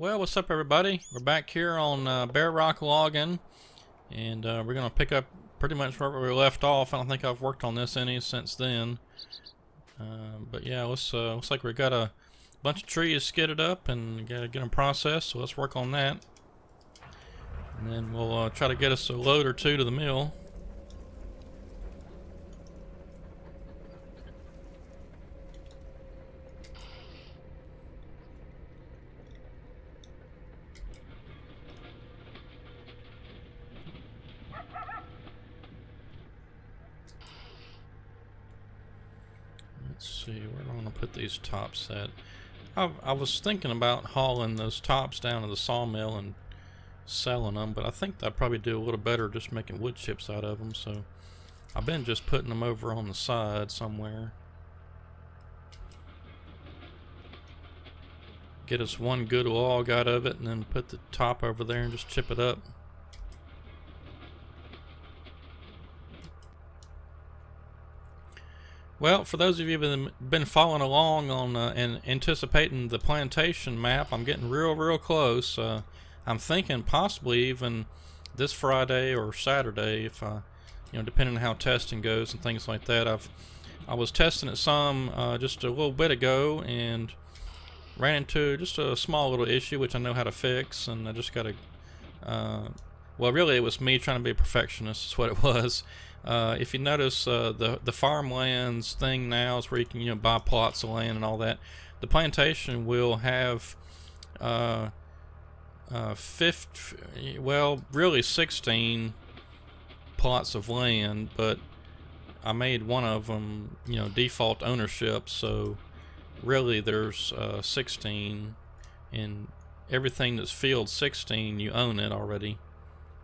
Well, what's up, everybody? We're back here on Bear Rock Logging, and we're gonna pick up pretty much where we left off. I don't think I've worked on this any since then, but yeah, looks like we got a bunch of trees skidded up and gotta get them processed. So let's work on that, and then we'll try to get us a load or two to the mill. Let's see, where do I want to put these tops at? I was thinking about hauling those tops down to the sawmill and selling them, but I think I'd probably do a little better just making wood chips out of them, so I've been just putting them over on the side somewhere. Get us one good log out of it and then put the top over there and just chip it up. Well, for those of you who have been following along on and anticipating the plantation map, I'm getting real close. I'm thinking possibly even this Friday or Saturday, if depending on how testing goes and things like that. I was testing it some just a little bit ago and ran into just a small little issue which I know how to fix, and I just got to. Well, really, it was me trying to be a perfectionist. Is what it was. If you notice, the farmlands thing now is where you can buy plots of land and all that. The plantation will have really 16 plots of land, but I made one of them default ownership, so really there's 16, and everything that's field 16 you own it already,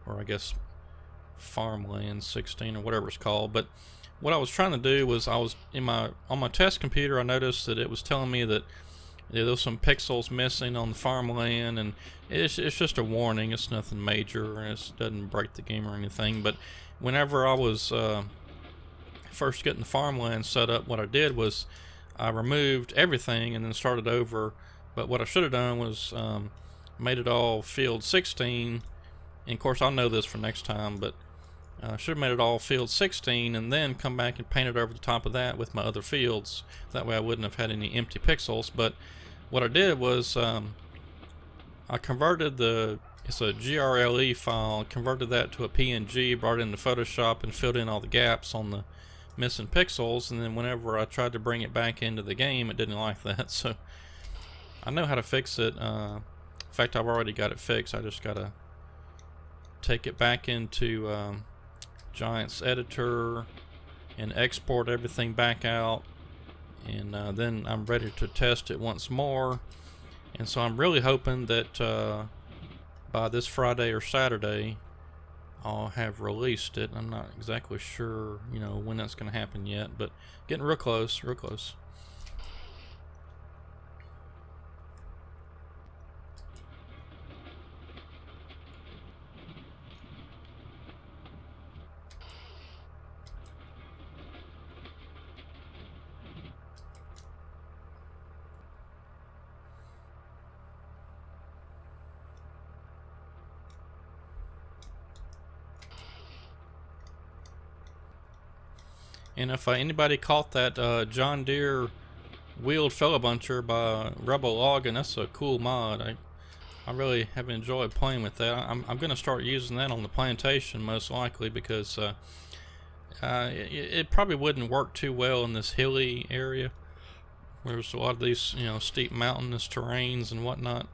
or I guess farmland 16 or whatever it's called. But what I was trying to do was on my test computer, I noticed that it was telling me that there was some pixels missing on the farmland, and it's just a warning. It's nothing major, and it doesn't break the game or anything. But whenever I was first getting the farmland set up, what I did was I removed everything and then started over. But what I should have done was made it all field 16, and of course I'll know this for next time, but I should have made it all field 16 and then come back and paint it over the top of that with my other fields. That way I wouldn't have had any empty pixels. But what I did was I converted it's a GRLE file, converted that to a PNG, brought it into Photoshop and filled in all the gaps on the missing pixels, and then whenever I tried to bring it back into the game, it didn't like that. So I know how to fix it. In fact, I've already got it fixed. I just gotta take it back into Giants Editor and export everything back out, and then I'm ready to test it once more. And so I'm really hoping that by this Friday or Saturday I'll have released it. I'm not exactly sure when that's going to happen yet, but getting real close. And if anybody caught that John Deere wheeled fellabuncher by Rebel Logging, that's a cool mod. I really have enjoyed playing with that. I'm going to start using that on the plantation most likely, because it probably wouldn't work too well in this hilly area where there's a lot of these steep mountainous terrains and whatnot.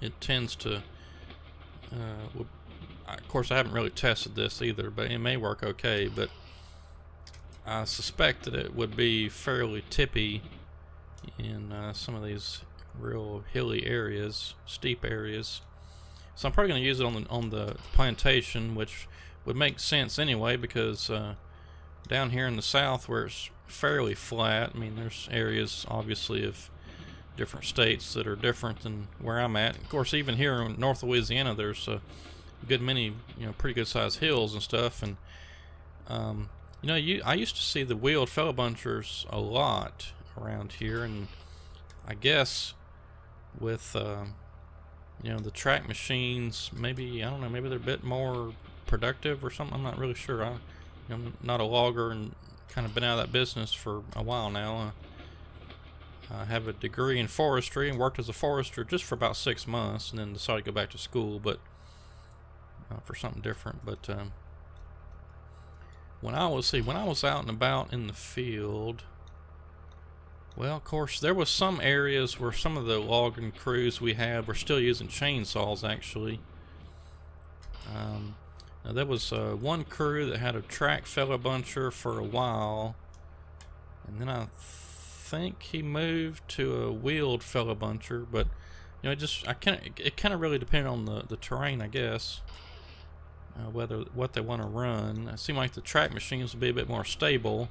It tends to of course I haven't really tested this either, but it may work okay, but I suspect that it would be fairly tippy in some of these real hilly areas, steep areas. So I'm probably going to use it on the plantation, which would make sense anyway, because down here in the south where it's fairly flat, I mean there's areas obviously of different states that are different than where I'm at. Of course, even here in North Louisiana there's a good many pretty good sized hills and stuff, and I used to see the wheeled fellabunchers a lot around here, and I guess with you know, the track machines, maybe, I don't know, maybe they're a bit more productive or something. I'm not really sure. I'm not a logger and kind of been out of that business for a while now. I have a degree in forestry and worked as a forester just for about 6 months, and then decided to go back to school, but for something different. But when I was out and about in the field, well, of course, there was some areas where some of the logging crews we have were still using chainsaws, actually. Now there was one crew that had a track fella buncher for a while, and then I think he moved to a wheeled fella buncher, but you know, it kind of really depended on the terrain, I guess, whether what they want to run. It seemed like the track machines would be a bit more stable,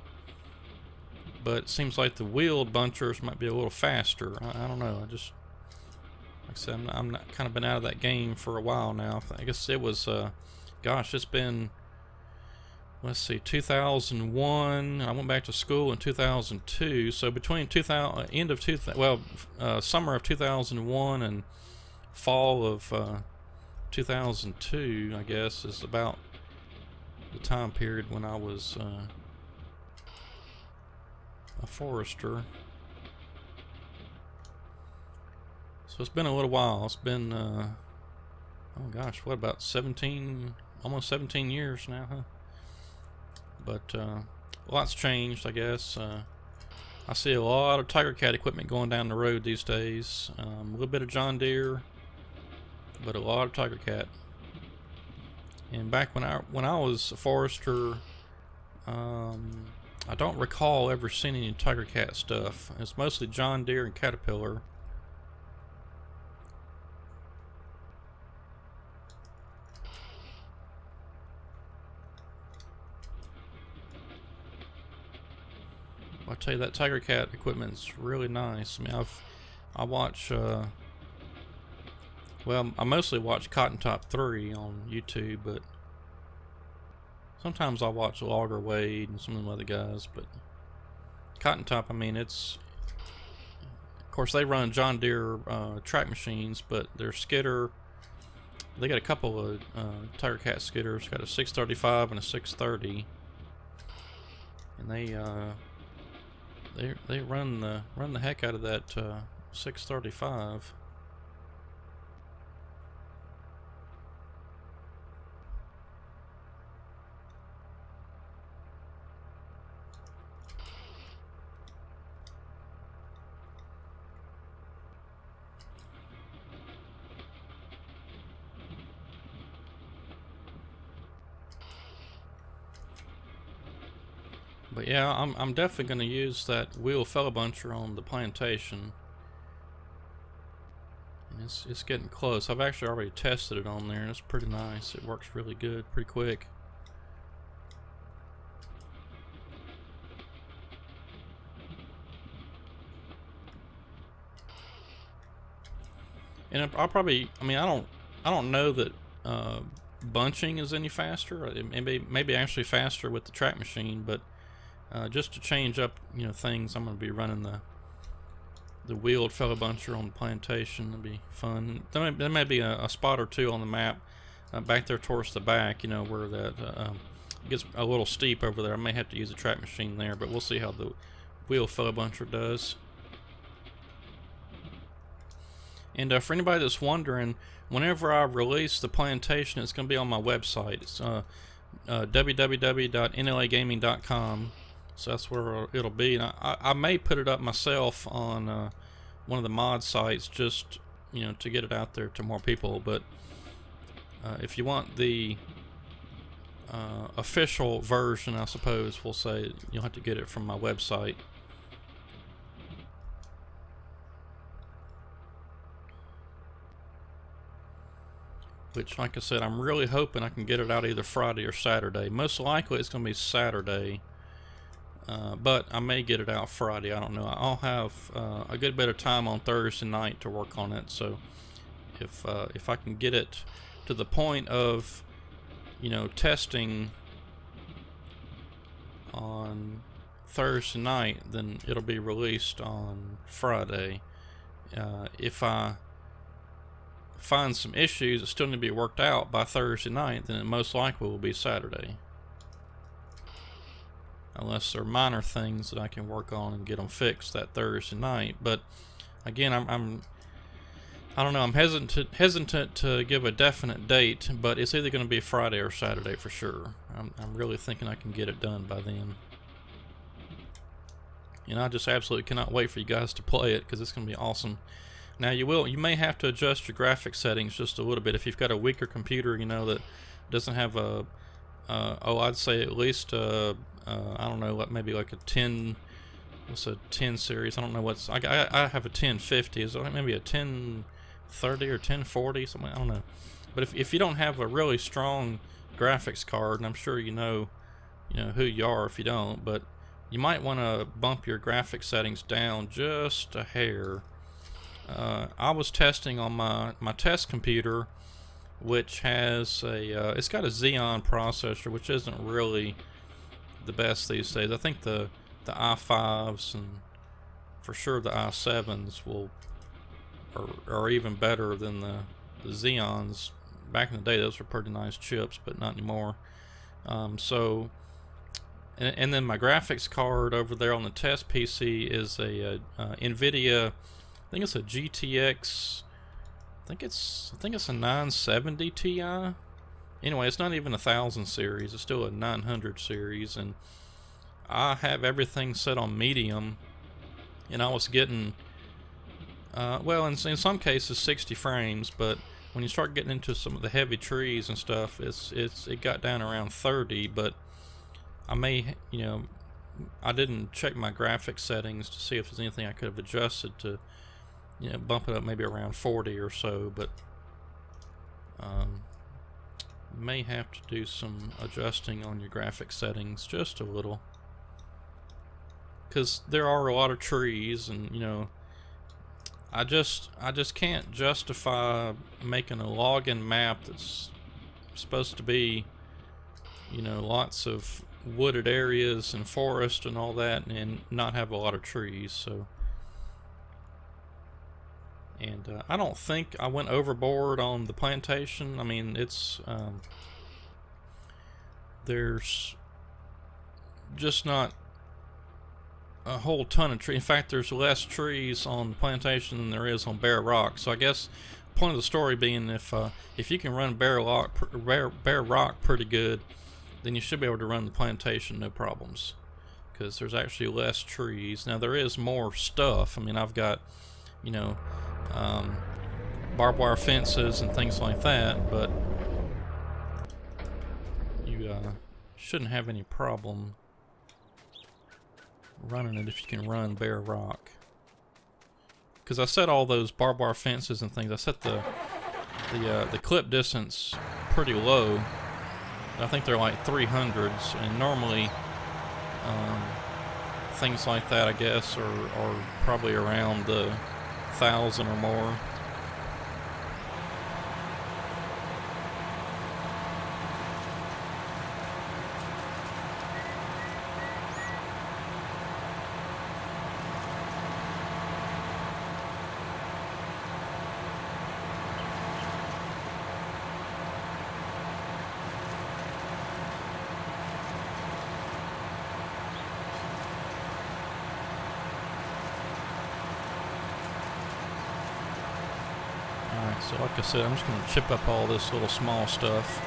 but it seems like the wheeled bunchers might be a little faster. I don't know. Like I said, I'm not kind of been out of that game for a while now. I guess it was, gosh, it's been, let's see, 2001. I went back to school in 2002. So between summer of 2001 and fall of 2002, I guess, is about the time period when I was a forester. So it's been a little while. It's been oh gosh, what, about 17, almost 17 years now, huh? But a lot's changed, I guess. I see a lot of Tiger Cat equipment going down the road these days. A little bit of John Deere, but a lot of Tiger Cat. And back when I was a forester, I don't recall ever seeing any Tiger Cat stuff. It's mostly John Deere and Caterpillar. I'll tell you, that Tiger Cat equipment's really nice. I mean, I watch, well, I mostly watch Cotton Top 3 on YouTube, but sometimes I watch Logger Wade and some of them other guys. But Cotton Top, I mean, it's, of course, they run John Deere track machines, but their skidder, they got a couple of Tiger Cat skidders. Got a 635 and a 630, and they run the heck out of that 635. But yeah, I'm definitely going to use that wheel fella buncher on the plantation. And it's getting close. I've actually already tested it on there, and it's pretty nice. It works really good, pretty quick. And I'll probably, I mean, I don't know that bunching is any faster. It maybe actually faster with the track machine, but just to change up, you know, things, I'm going to be running the wheeled fella buncher on the plantation. It'll be fun. There may be a spot or two on the map back there towards the back, you know, where that it gets a little steep over there. I may have to use a track machine there, but we'll see how the wheel fella buncher does. And for anybody that's wondering, whenever I release the plantation, it's going to be on my website. It's www.nlagaming.com. So that's where it'll be. And I may put it up myself on one of the mod sites, just, you know, to get it out there to more people. But if you want the official version, I suppose we'll say, you'll have to get it from my website. Which, like I said, I'm really hoping I can get it out either Friday or Saturday. Most likely it's going to be Saturday. But I may get it out Friday. I don't know. I'll have a good bit of time on Thursday night to work on it. So if I can get it to the point of, you know, testing on Thursday night, then it'll be released on Friday. If I find some issues that still need to be worked out by Thursday night, then it most likely will be Saturday. Unless there are minor things that I can work on and get them fixed that Thursday night. But again, I don't know. I'm hesitant to give a definite date, but it's either going to be Friday or Saturday for sure. I'm really thinking I can get it done by then. And I just absolutely cannot wait for you guys to play it, because it's going to be awesome. Now you may have to adjust your graphics settings just a little bit if you've got a weaker computer, you know, that doesn't have a I'd say at least I don't know, what, maybe like a 10. What's a 10 series? I don't know what's. I have a 1050. Is it maybe a 1030 or 1040? Something, I don't know. But if you don't have a really strong graphics card, and I'm sure you know who you are if you don't, but you might want to bump your graphics settings down just a hair. I was testing on my test computer, which has it's got a Xeon processor, which isn't really the best these days. I think the i5s and for sure the i7s are even better than the Xeons. Back in the day, those were pretty nice chips, but not anymore. And then my graphics card over there on the test PC is a NVIDIA. I think it's a GTX. I think it's a 970 Ti. Anyway, it's not even a 1000 series. It's still a 900 series, and I have everything set on medium, and I was getting well, in some cases 60 frames, but when you start getting into some of the heavy trees and stuff, it got down around 30. But I may, I didn't check my graphics settings to see if there's anything I could have adjusted to, bump it up maybe around 40 or so. But may have to do some adjusting on your graphics settings just a little, because there are a lot of trees, and I just can't justify making a login map that's supposed to be lots of wooded areas and forest and all that, and not have a lot of trees. So, and I don't think I went overboard on the plantation. I mean, it's there's just not a whole ton of trees. In fact, there's less trees on the plantation than there is on bare rock. So I guess the point of the story being, if you can run bare rock pretty good, then you should be able to run the plantation no problems, because there's actually less trees. Now there is more stuff. I mean, I've got barbed wire fences and things like that, but you shouldn't have any problem running it if you can run bare rock. Because I set all those barbed wire fences and things, I set the clip distance pretty low. I think they're like 300s, and normally things like that, I guess, are probably around the 1,000 or more. So like I said, I'm just going to chip up all this little small stuff.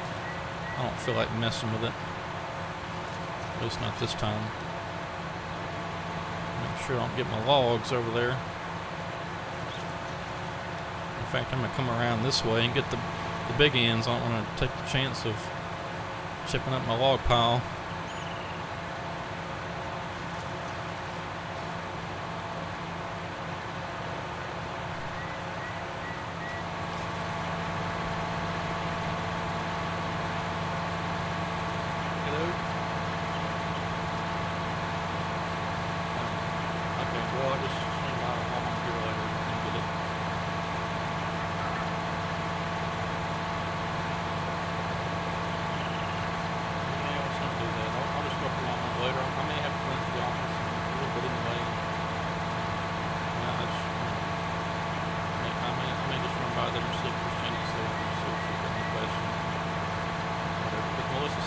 I don't feel like messing with it. At least not this time. Make sure I don't get my logs over there. In fact, I'm going to come around this way and get the big ends. I don't want to take the chance of chipping up my log pile.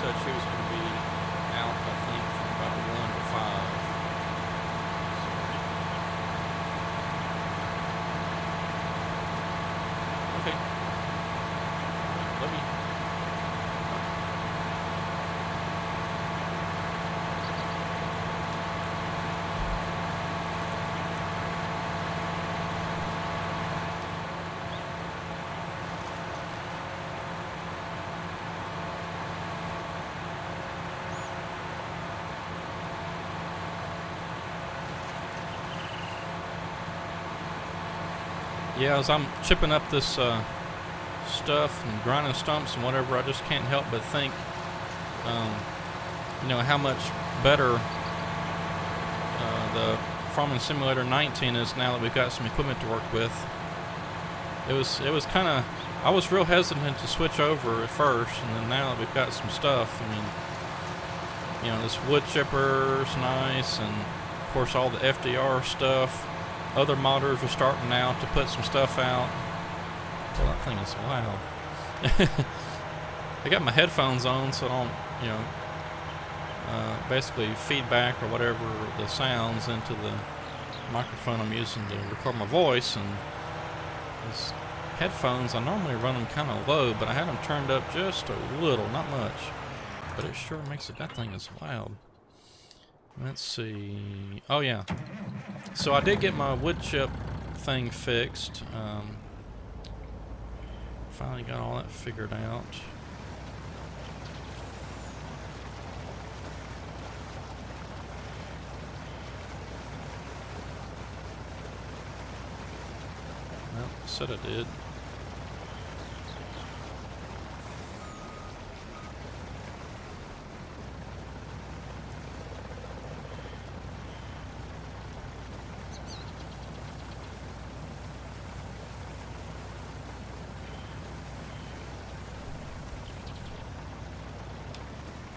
said she was going to be out, I think, from about 1 to 5. Okay. Let me. Yeah, as I'm chipping up this stuff and grinding stumps and whatever, I just can't help but think, you know, how much better the Farming Simulator 19 is now that we've got some equipment to work with. It was kind of, I was real hesitant to switch over at first, and then now that we've got some stuff, I mean, you know, this wood chipper's nice, and of course all the FDR stuff. Other modders are starting now to put some stuff out. Well, that thing is loud. I got my headphones on, so I don't, you know, basically feedback or whatever the sounds into the microphone I'm using to record my voice. And these headphones, I normally run them kind of low, but I had them turned up just a little, not much. But it sure makes it, that thing is loud. Let's see. Oh yeah. So I did get my wood chip thing fixed. Finally got all that figured out. Well, I said I did.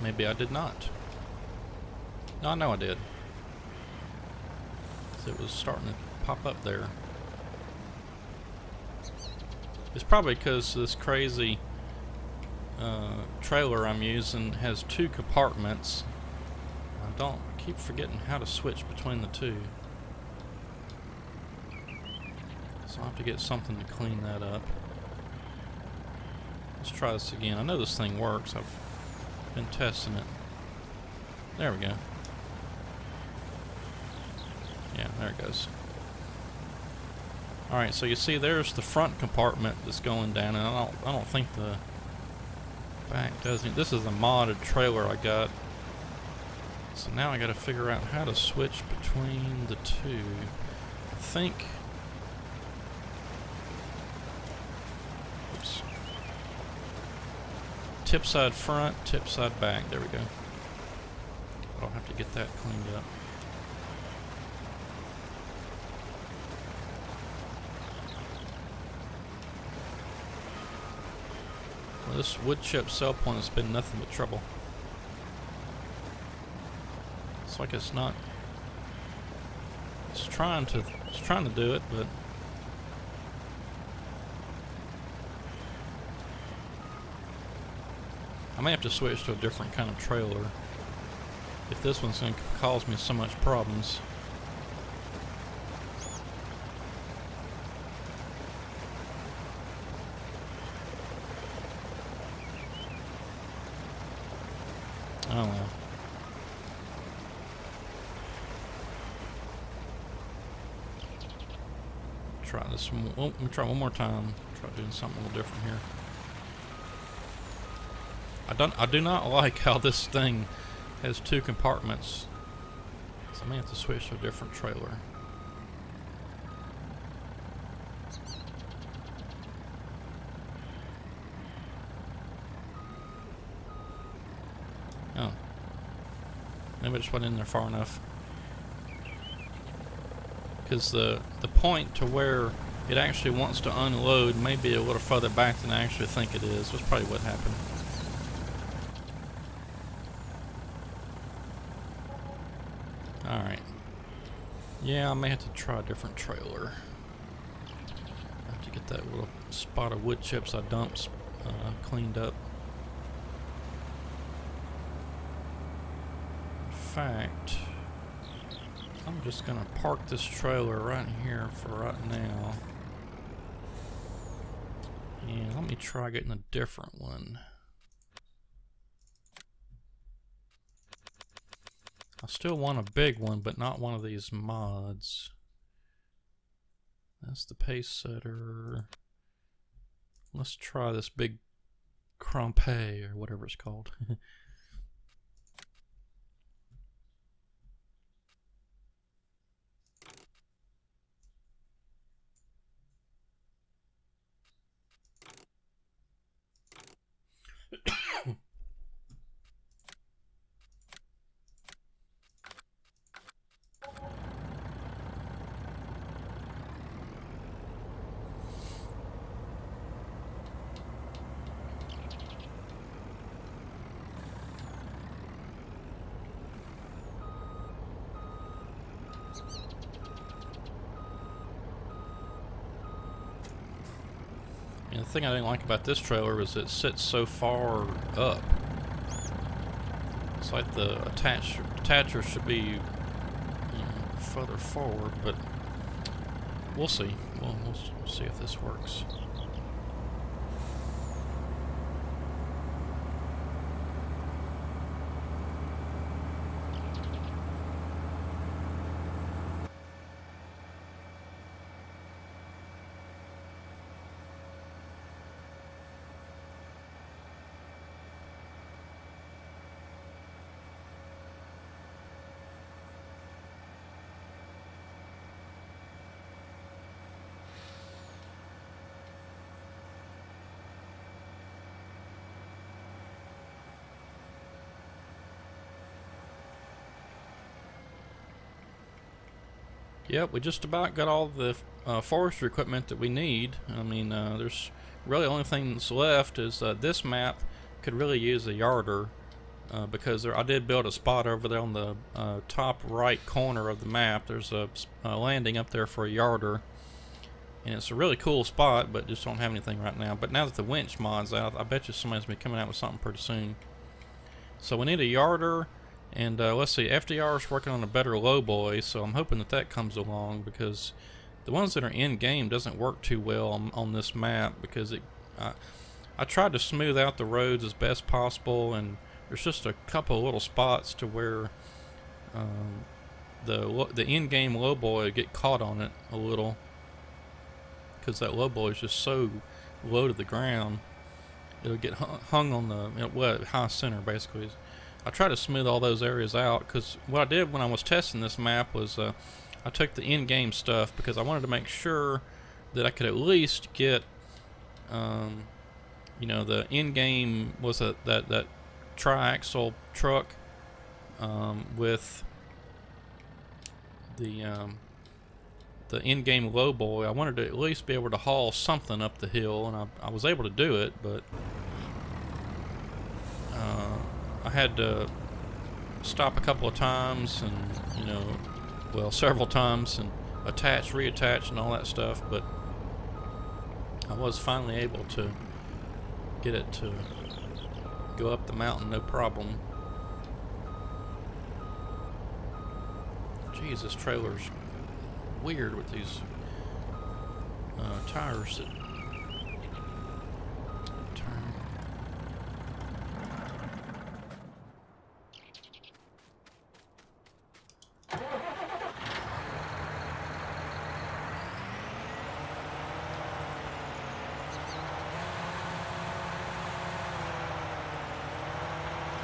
Maybe I did not. No, I know I did. So it was starting to pop up there. It's probably because this crazy trailer I'm using has 2 compartments. I keep forgetting how to switch between the 2. So I'll have to get something to clean that up. Let's try this again. I know this thing works. I've been testing it. There we go. Yeah, there it goes. Alright, so you see there's the front compartment that's going down, and I don't think the back does it. This is a modded trailer I got. So now I gotta figure out how to switch between the 2. I think. Oops. Tip side front, tip side back. There we go. I'll have to get that cleaned up. Well, this wood chip cell point has been nothing but trouble. It's like it's not. It's trying to do it, but. I may have to switch to a different kind of trailer if this one's going to cause me so much problems. Oh well. Try this one. Oh, let me try one more time. Try doing something a little different here. I do not like how this thing has 2 compartments, so I may have to switch to a different trailer. Oh, maybe I just went in there far enough, because the point to where it actually wants to unload may be a little further back than I actually think it is. That's probably what happened. Alright. Yeah, I may have to try a different trailer. I have to get that little spot of wood chips I dumped cleaned up. fact, I'm just gonna park this trailer right here for right now. And let me try getting a different one. I still want a big one, but not one of these mods. That's the pace setter. Let's try this big crampé or whatever it's called. And the thing I didn't like about this trailer was it sits so far up. It's like the attacher should be further forward, but we'll see. We'll see if this works. Yep, we just about got all the forestry equipment that we need. I mean, there's really the only thing that's left is this map could really use a yarder because I did build a spot over there on the top right corner of the map. There's a landing up there for a yarder, and it's a really cool spot, but just don't have anything right now. But now that the winch mod's out, I bet you somebody's gonna be coming out with something pretty soon. So we need a yarder. And let's see, FDR is working on a better lowboy, so I'm hoping that that comes along, because the ones that are in-game doesn't work too well on this map, because I tried to smooth out the roads as best possible, and there's just a couple little spots to where the in-game lowboy get caught on it a little, because that lowboy is just so low to the ground. It'll get hung on the high center, basically. I try to smooth all those areas out, because what I did when I was testing this map was I took the in-game stuff, because I wanted to make sure that I could at least get you know, the in-game was that tri-axle truck with the in-game lowboy. I wanted to at least be able to haul something up the hill, and I was able to do it, but I had to stop a couple of times, and you know, well, several times, and attach, reattach, and all that stuff, but I was finally able to get it to go up the mountain no problem. Geez, this trailer's weird with these tires that turn.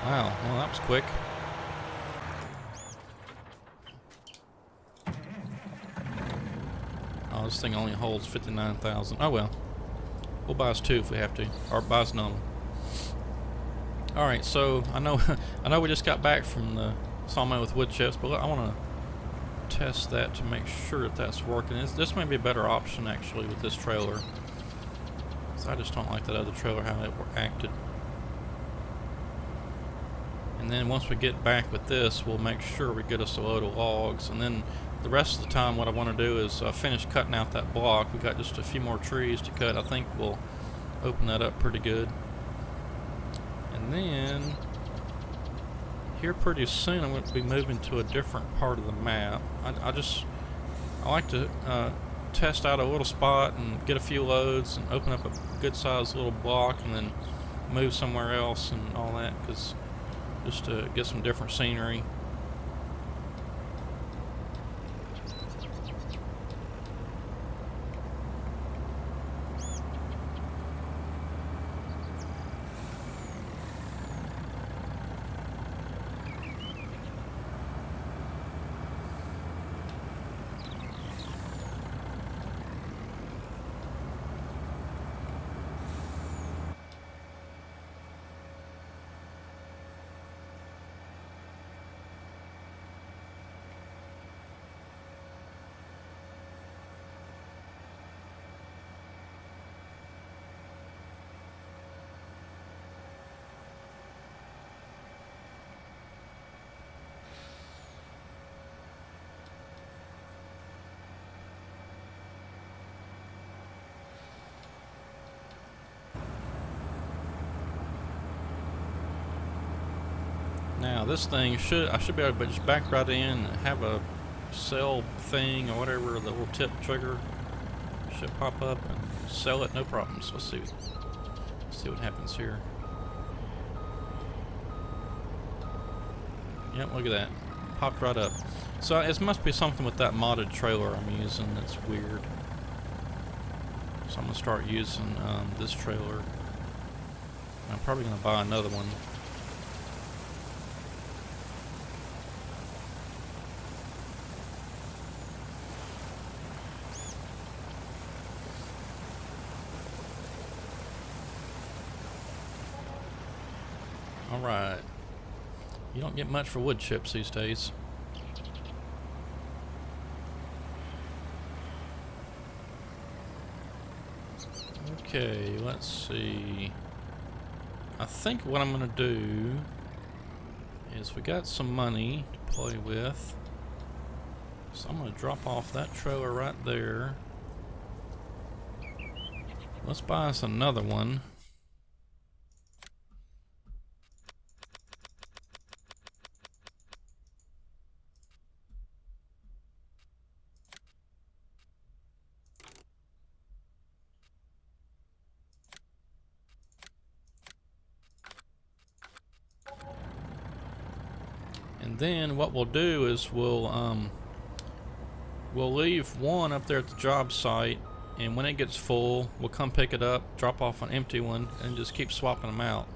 Wow, well, that was quick. Oh, this thing only holds 59,000. Oh well, we'll buy us two if we have to, or buy us none. All right, so I know we just got back from the sawmill with wood chips, but I want to test that to make sure that that's working. This may be a better option actually with this trailer, so I just don't like that other trailer how it acted. And then once we get back with this, we'll make sure we get us a load of logs, and then the rest of the time what I want to do is finish cutting out that block. We got just a few more trees to cut. I think we'll open that up pretty good. And then here pretty soon I'm going to be moving to a different part of the map. I like to test out a little spot and get a few loads and open up a good sized little block and then move somewhere else and all that, because just to get some different scenery. Now this thing I should be able to just back right in and have a sell thing or whatever, the little tip trigger should pop up and sell it, no problems. Let's see what happens here. Yep, look at that. Popped right up. So it must be something with that modded trailer I'm using that's weird. So I'm gonna start using this trailer. I'm probably gonna buy another one. Alright. You don't get much for wood chips these days. Okay, let's see. I think what I'm gonna do is we got some money to play with. So I'm gonna drop off that trailer right there. Let's buy us another one. And then what we'll do is we'll leave one up there at the job site, and when it gets full, we'll come pick it up, drop off an empty one, and just keep swapping them out.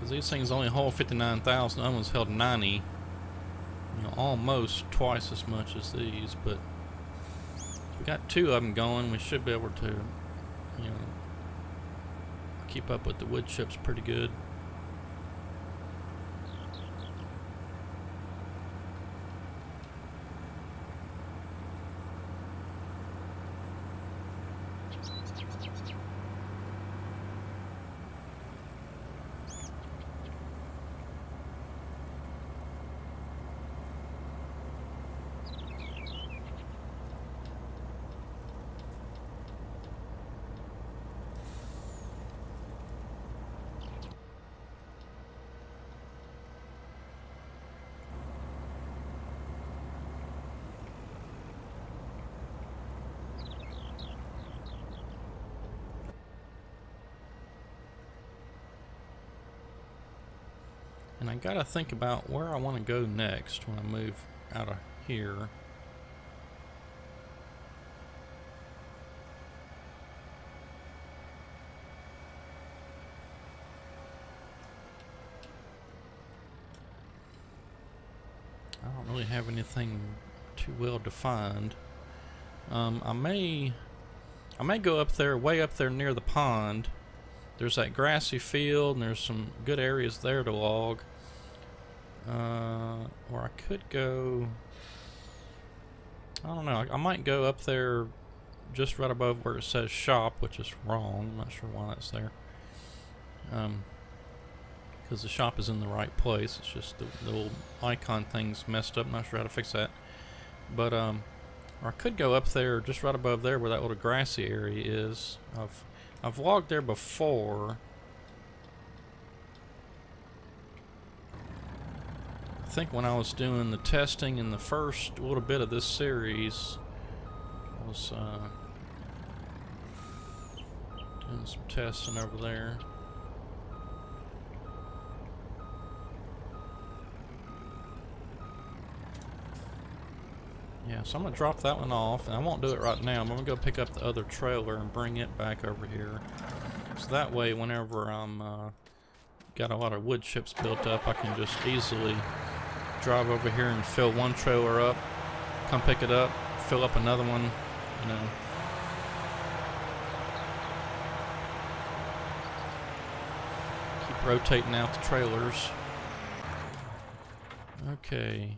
These things only hold 59,000. That one's held 90. You know, almost twice as much as these. But if we got two of them going, we should be able to, you know, keep up with the wood chips pretty good. And I gotta think about where I want to go next when I move out of here. I don't really have anything too well defined. I may go up there, way up there near the pond. There's that grassy field, and there's some good areas there to log. Or I could go, I don't know, I might go up there just right above where it says shop, which is wrong. I'm not sure why that's there. because the shop is in the right place. It's just the little icon thing's messed up. I'm not sure how to fix that. But or I could go up there, just right above there, where that little grassy area is. I've vlogged there before. I think when I was doing the testing in the first little bit of this series, I was doing some testing over there. Yeah, so I'm going to drop that one off, and I won't do it right now. I'm going to go pick up the other trailer and bring it back over here. So that way, whenever I'm got a lot of wood chips built up, I can just easily drive over here and fill one trailer up, come pick it up, fill up another one, you know. Keep rotating out the trailers. Okay.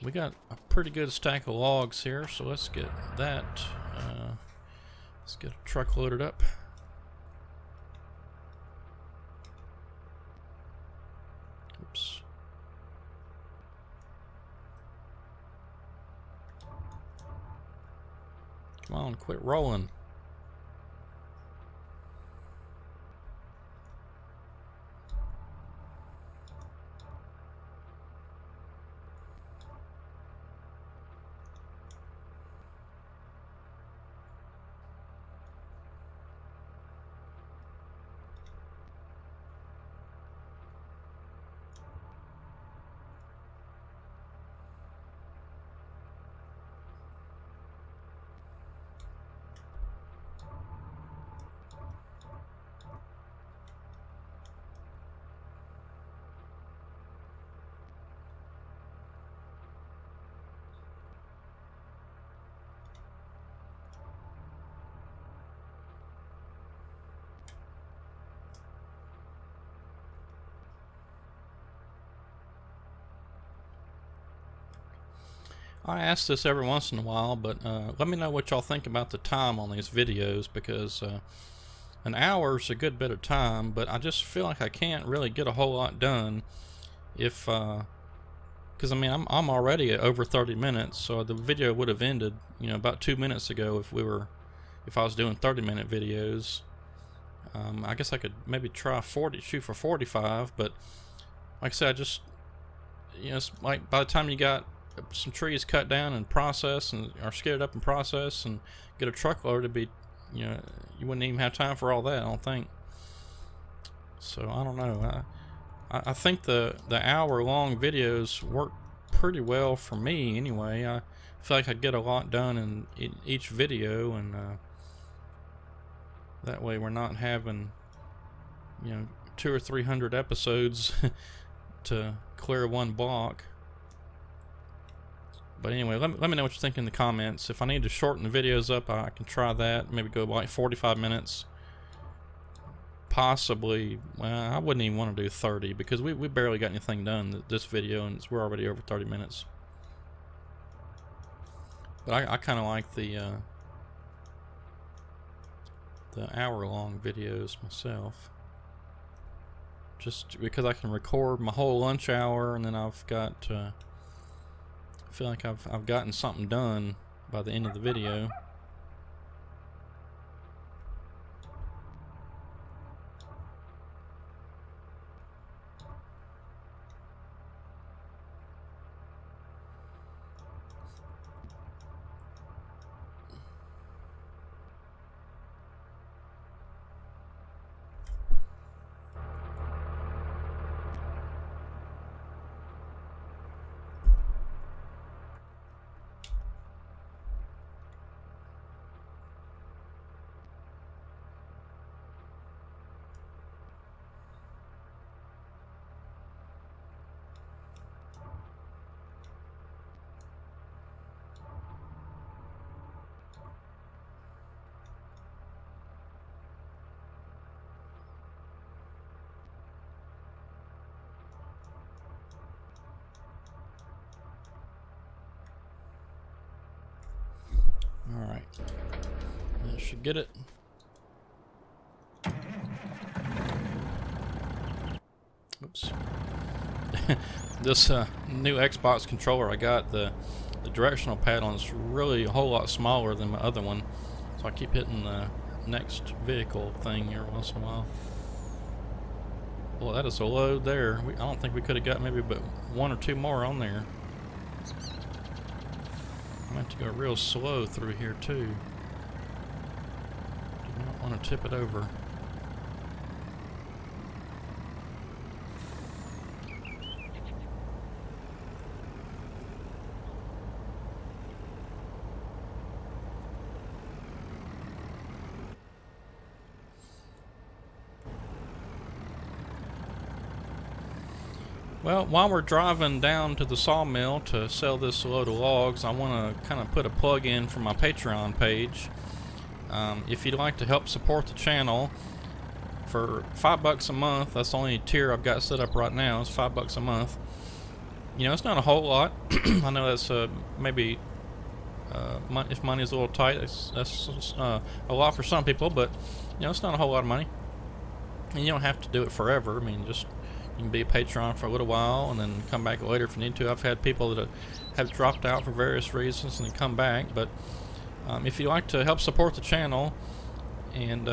We got a pretty good stack of logs here, so let's get that. Let's get a truck loaded up. Oops. Come on, quit rolling. I ask this every once in a while, but let me know what y'all think about the time on these videos, because an hour's a good bit of time, but I just feel like I can't really get a whole lot done if, because I mean I'm already at over 30 minutes, so the video would have ended, you know, about 2 minutes ago if I was doing 30-minute videos. I guess I could maybe try shoot for 45, but like I said, I just, you know, it's like by the time you got some trees cut down and processed and or skidded up and processed and get a truckload, to be, you know, you wouldn't even have time for all that, I don't think. So I don't know. I think the hour-long videos work pretty well for me anyway. I feel like I get a lot done in each video, and that way we're not having, you know, 200 or 300 episodes to clear one block. But anyway, let me know what you think in the comments. If I need to shorten the videos up, I can try that. Maybe go like 45 minutes. Possibly, well, I wouldn't even want to do 30, because we barely got anything done this video, and we're already over 30 minutes. But I kind of like the hour-long videos myself. Just because I can record my whole lunch hour, and then I've got... I feel like I've gotten something done by the end of the video. Alright, that should get it. Oops. This new Xbox controller I got, the directional pad on is really a whole lot smaller than my other one, so I keep hitting the next vehicle thing here once in a while. Well, that is a load there. I don't think we could have got maybe but one or two more on there. I have to go real slow through here too. Do not want to tip it over. Well, while we're driving down to the sawmill to sell this load of logs, I want to kind of put a plug in for my Patreon page. If you'd like to help support the channel, for $5 a month, that's the only tier I've got set up right now, is $5 a month. You know, it's not a whole lot. I know that's maybe, if money is a little tight, that's a lot for some people, but, you know, it's not a whole lot of money. And you don't have to do it forever. I mean, just... you can be a patron for a little while and then come back later if you need to. I've had people that have dropped out for various reasons and then come back. But if you'd like to help support the channel, and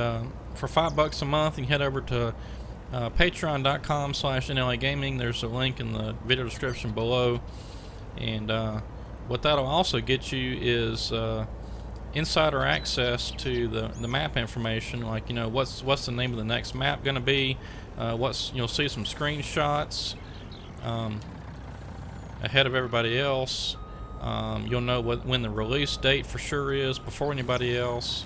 for $5 a month, you can head over to patreon.com/NLAgaming. There's a link in the video description below. And what that'll also get you is insider access to the map information, like, you know, what's the name of the next map going to be. You'll see some screenshots ahead of everybody else. You'll know when the release date for sure is before anybody else.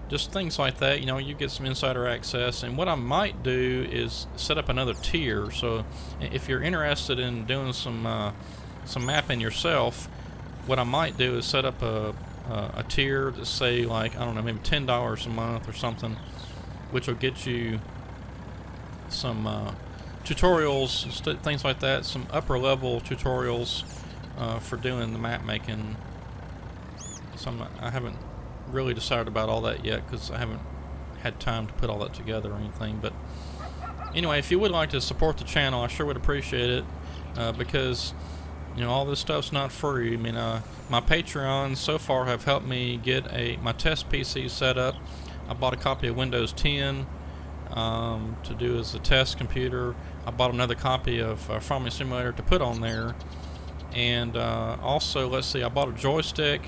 Just things like that. You know, you get some insider access. And what I might do is set up another tier. So if you're interested in doing some mapping yourself, what I might do is set up a tier to say, like, I don't know, maybe $10 a month or something, which will get you some tutorials, things like that, some upper level tutorials for doing the map making. I haven't really decided about all that yet because I haven't had time to put all that together or anything. But anyway, if you would like to support the channel, I sure would appreciate it, because, you know, all this stuff's not free. I mean, my Patreons so far have helped me get my test PC set up. I bought a copy of Windows 10 to do as a test computer. I bought another copy of Farming Simulator to put on there. And also, let's see, I bought a joystick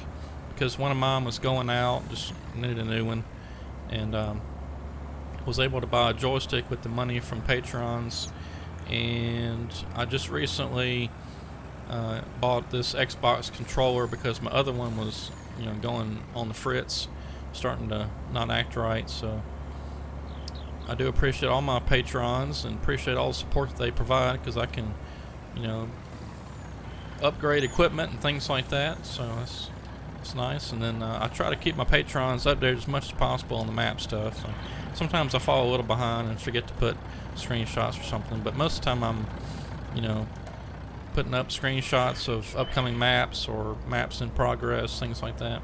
because one of mine was going out, just needed a new one. And was able to buy a joystick with the money from Patrons. And I just recently bought this Xbox controller because my other one was, you know, going on the fritz, starting to not act right. So I do appreciate all my patrons and appreciate all the support that they provide, because I can, you know, upgrade equipment and things like that. So it's nice. And then I try to keep my patrons updated as much as possible on the map stuff. So sometimes I fall a little behind and forget to put screenshots or something, but most of the time I'm, you know, putting up screenshots of upcoming maps or maps in progress, things like that.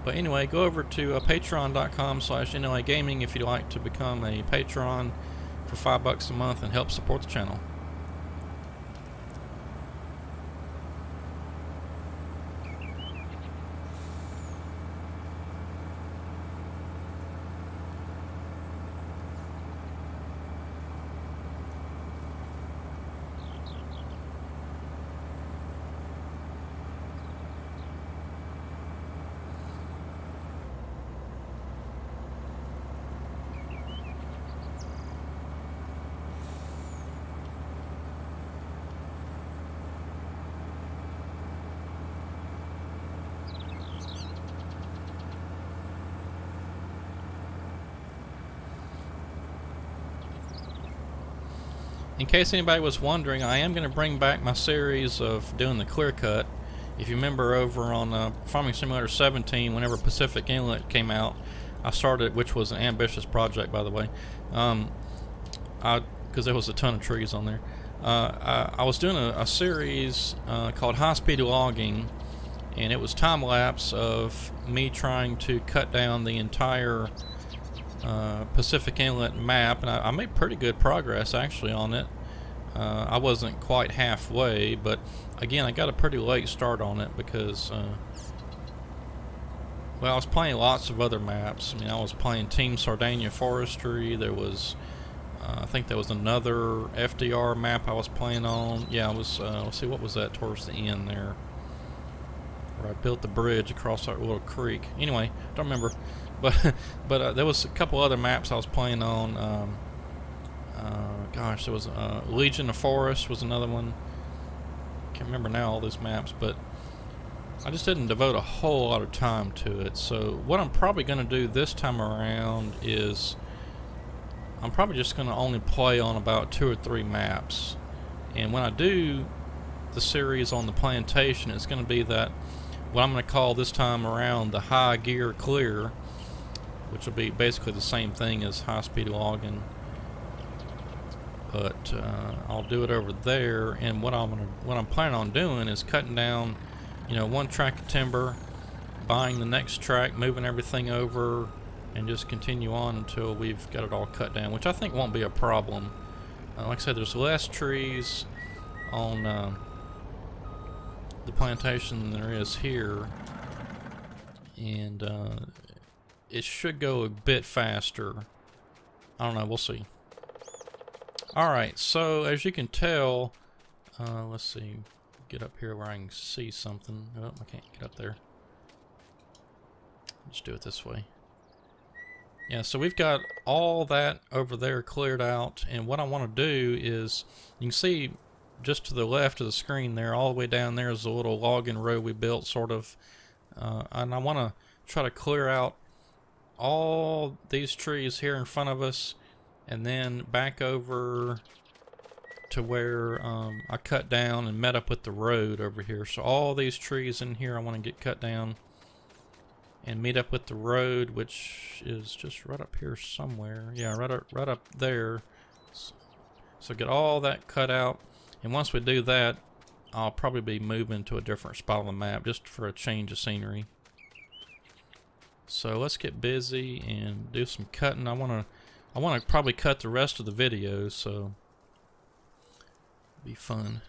But anyway, go over to patreon.com/NLAgaming if you'd like to become a patron for $5 a month and help support the channel. In case anybody was wondering, I am going to bring back my series of doing the clear cut. If you remember over on Farming Simulator 17, whenever Pacific Inlet came out, I started, which was an ambitious project, by the way, because there was a ton of trees on there. I was doing a series called High Speed Logging, and it was time lapse of me trying to cut down the entire Pacific Inlet map, and I made pretty good progress actually on it. I wasn't quite halfway, but again, I got a pretty late start on it because, well, I was playing lots of other maps. I mean, I was playing Team Sardinia Forestry. There was, I think there was another FDR map I was playing on. Yeah, I was, let's see, what was that towards the end there? Where I built the bridge across that little creek. Anyway, don't remember. But there was a couple other maps I was playing on. Gosh, there was Legion of Forest was another one. Can't remember now all those maps, but I just didn't devote a whole lot of time to it. So what I'm probably going to do this time around is I'm probably just going to only play on about 2 or 3 maps. And when I do the series on the plantation, it's going to be that what I'm going to call this time around the high gear clear, which will be basically the same thing as high speed logging. But I'll do it over there, and what I'm planning on doing is cutting down, you know, 1 track of timber, buying the next track, moving everything over, and just continue on until we've got it all cut down, which I think won't be a problem. Like I said, there's less trees on the plantation than there is here, and it should go a bit faster. I don't know, we'll see. Alright, so as you can tell, let's see, get up here where I can see something. Oh, I can't get up there. Let's do it this way. Yeah, so we've got all that over there cleared out, and what I want to do is, you can see just to the left of the screen there, all the way down there is a little logging row we built, sort of, and I want to try to clear out all these trees here in front of us, and then back over to where I cut down and met up with the road over here. So all these trees in here I want to get cut down and meet up with the road, which is just right up here somewhere. Yeah, right up there. So get all that cut out, and once we do that, I'll probably be moving to a different spot on the map just for a change of scenery. So let's get busy and do some cutting. I want to probably cut the rest of the video, so it'll be fun.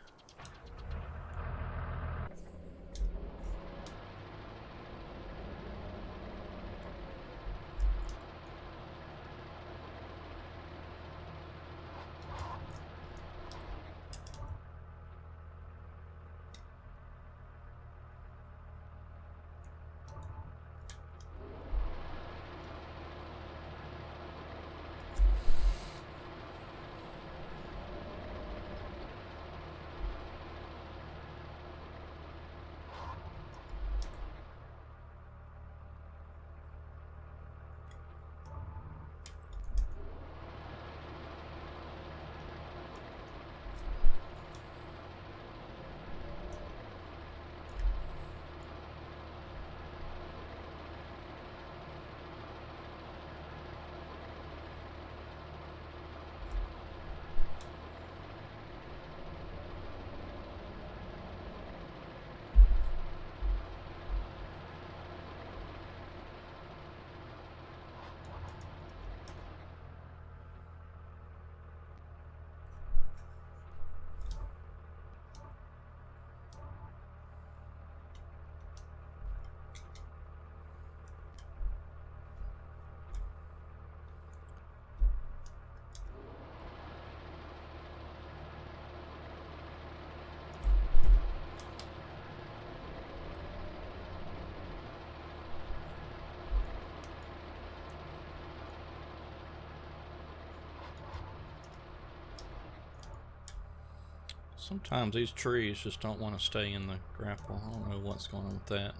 Sometimes these trees just don't want to stay in the grapple. I don't know what's going on with that.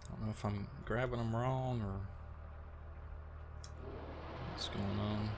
I don't know if I'm grabbing them wrong or what's going on.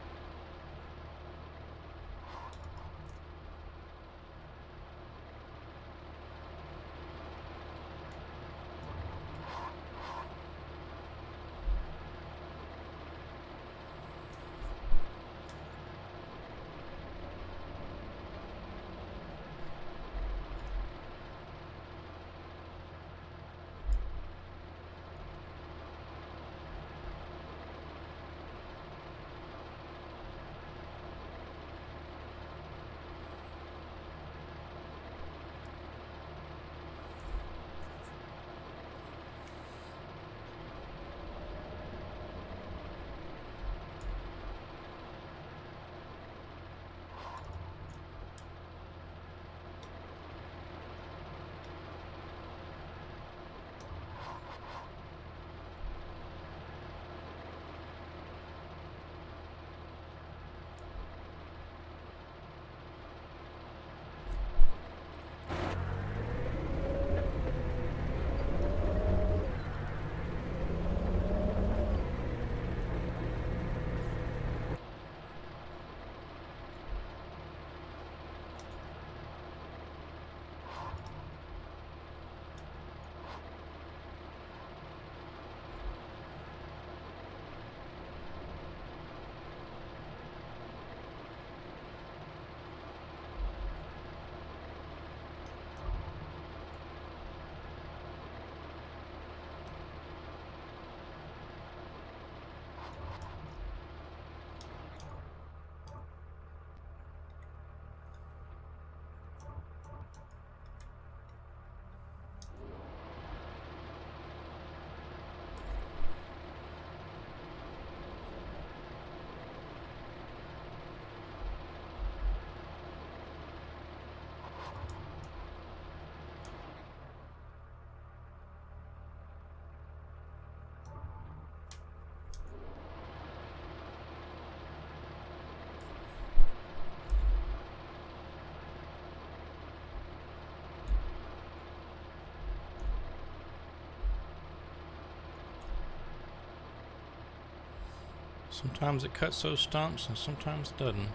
Sometimes it cuts those stumps and sometimes it doesn't.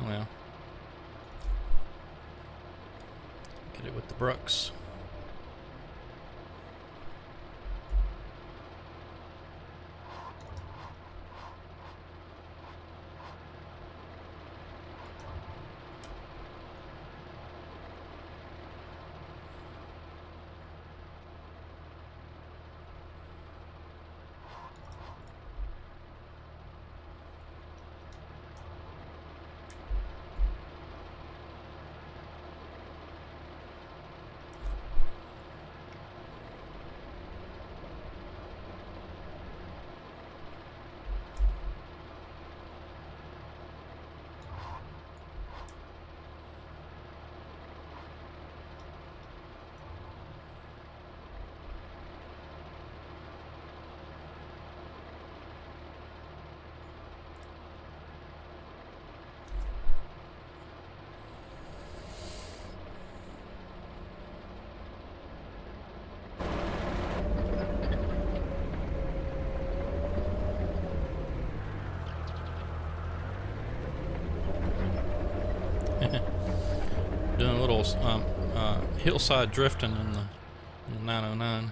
Oh well. Get it with the Brooks. Doing a little hillside drifting in the 909.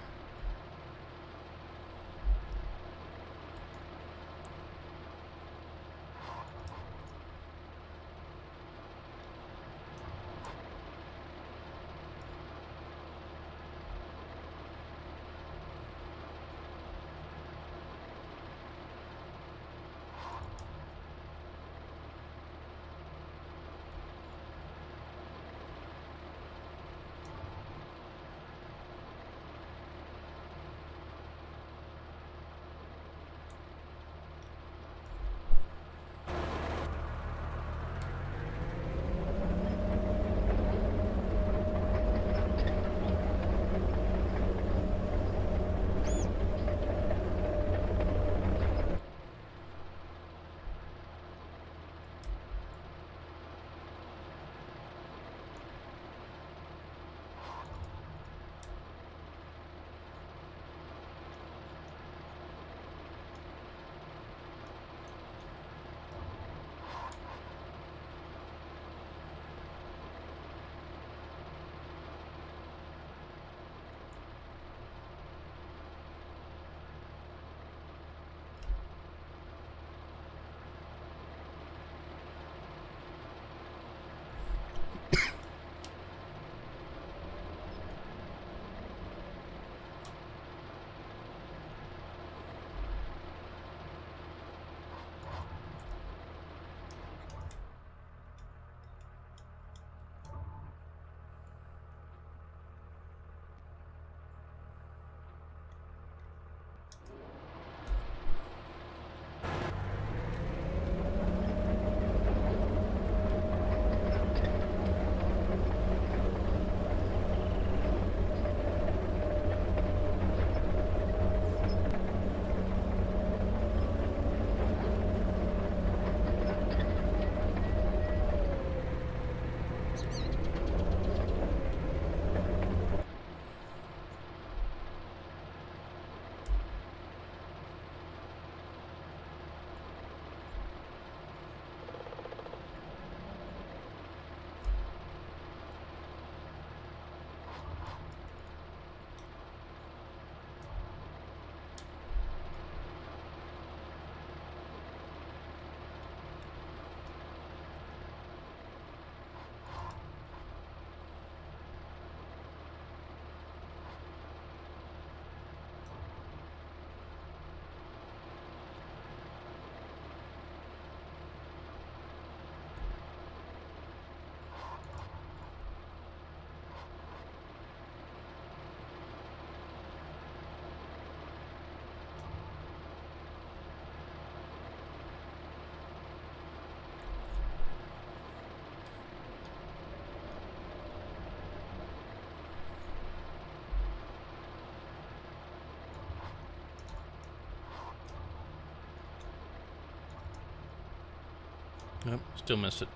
Yep, still missed it.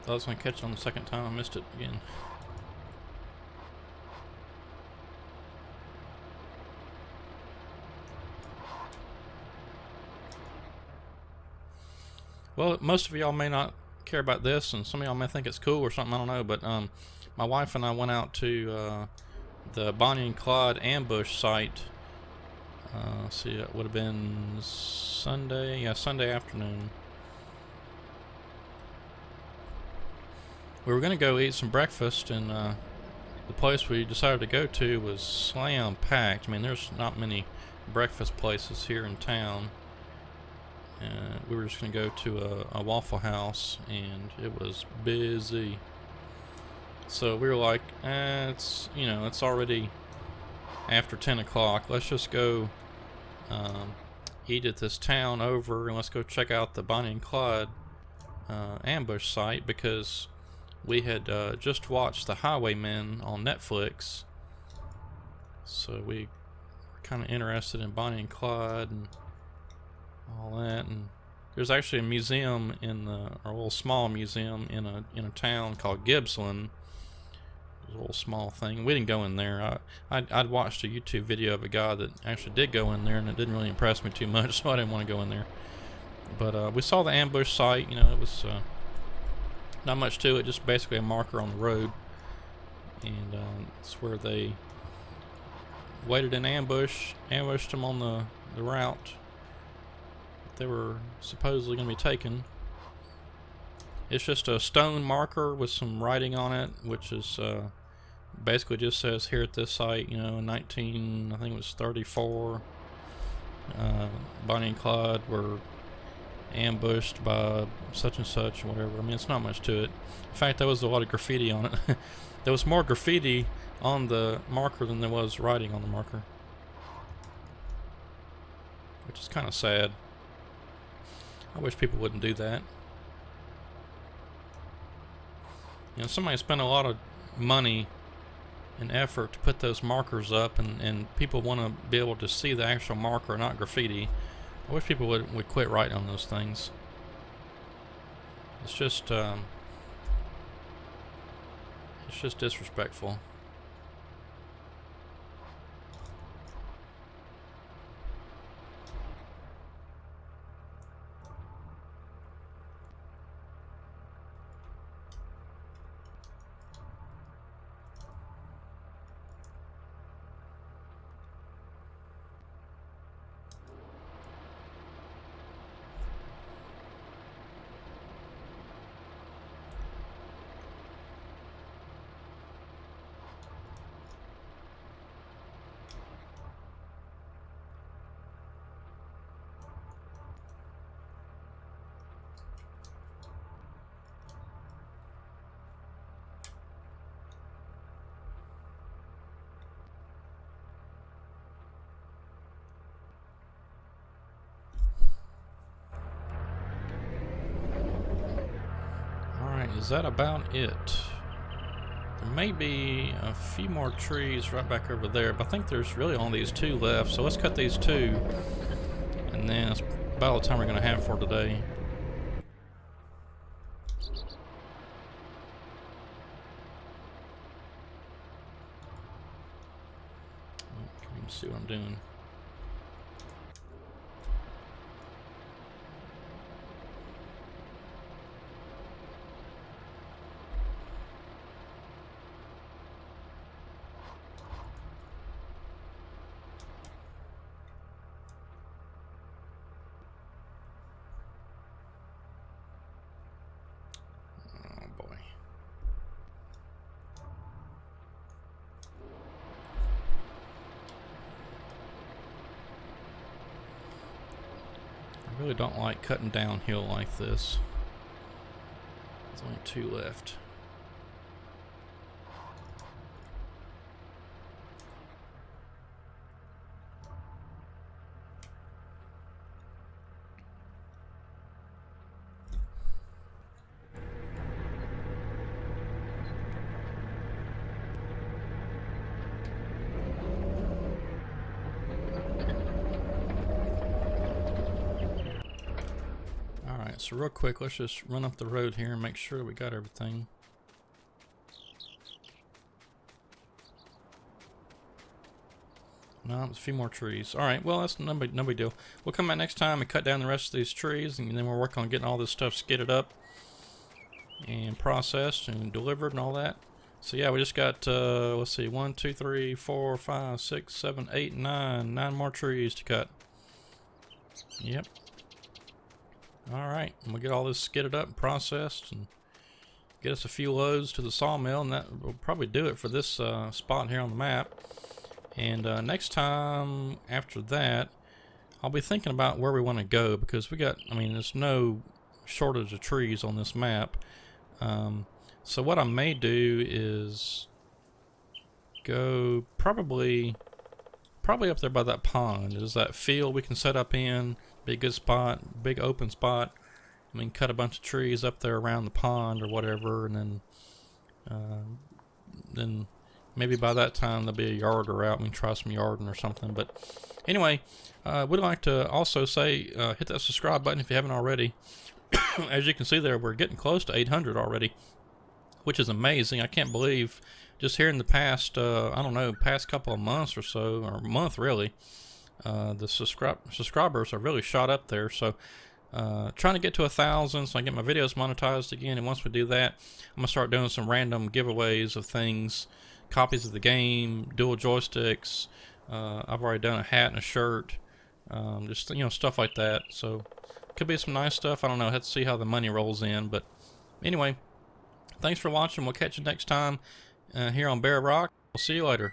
Thought I was going to catch it on the second time. I missed it again. Well, most of y'all may not care about this, and some of y'all may think it's cool or something. I don't know, but my wife and I went out to the Bonnie and Clyde ambush site. See, it would have been Sunday, yeah, Sunday afternoon. We were gonna go eat some breakfast, and the place we decided to go to was slam packed. I mean, there's not many breakfast places here in town. We were just gonna go to a Waffle House, and it was busy. So we were like, it's it's already after 10 o'clock. Let's just go eat at this town over, and let's go check out the Bonnie and Clyde ambush site, because we had just watched The Highwaymen on Netflix. So we were kind of interested in Bonnie and Clyde and all that. And there's actually a museum in a little small museum in a town called Gippsland. A little small thing. We didn't go in there. I'd watched a YouTube video of a guy that actually did go in there, and it didn't really impress me too much, so I didn't want to go in there. But we saw the ambush site. It was not much to it, just basically a marker on the road, and it's where they waited in ambush, ambushed them on the route they were supposedly going to be taken. It's just a stone marker with some writing on it, which is basically just says here at this site, in I think it was 34, Bonnie and Clyde were ambushed by such and such, whatever. I mean, it's not much to it. In fact, there was a lot of graffiti on it. There was more graffiti on the marker than there was writing on the marker, which is kind of sad. I wish people wouldn't do that. Somebody spent a lot of money and effort to put those markers up, and people want to be able to see the actual marker, not graffiti. I wish people would quit writing on those things. It's just disrespectful. Is that about it? There may be a few more trees right back over there, but I think there's really only these two left, so let's cut these two, and then that's about all the time we're going to have for today. Let me see what I'm doing. I really don't like cutting downhill like this. There's only two left. So real quick, let's just run up the road here and make sure we got everything. No, it's a few more trees. Alright, well, that's no big deal. We'll come back next time and cut down the rest of these trees, and then we'll work on getting all this stuff skidded up and processed and delivered and all that. So yeah, we just got, let's see, 1, 2, 3, 4, 5, 6, 7, 8, 9. 9 more trees to cut. Yep. Alright, we'll get all this skidded up and processed and get us a few loads to the sawmill, and that will probably do it for this spot here on the map. And next time after that, I'll be thinking about where we want to go, because we got, I mean, there's no shortage of trees on this map. So what I may do is go probably up there by that pond. Is that field we can set up in, be a good spot, big open spot. I mean, cut a bunch of trees up there around the pond or whatever, and then maybe by that time there'll be a yarder out. We can try some yarding or something. But anyway, we'd like to also say hit that subscribe button if you haven't already. As you can see there, we're getting close to 800 already, which is amazing. I can't believe just here in the past, I don't know, past couple of months or so, or month really, the subscribers have really shot up there. So trying to get to 1,000 so I can get my videos monetized again. And once we do that, I'm gonna start doing some random giveaways of things, copies of the game, dual joysticks. I've already done a hat and a shirt, just, you know, stuff like that. So could be some nice stuff. I don't know, have to see how the money rolls in. But anyway, thanks for watching. We'll catch you next time here on Bear Rock. We'll see you later.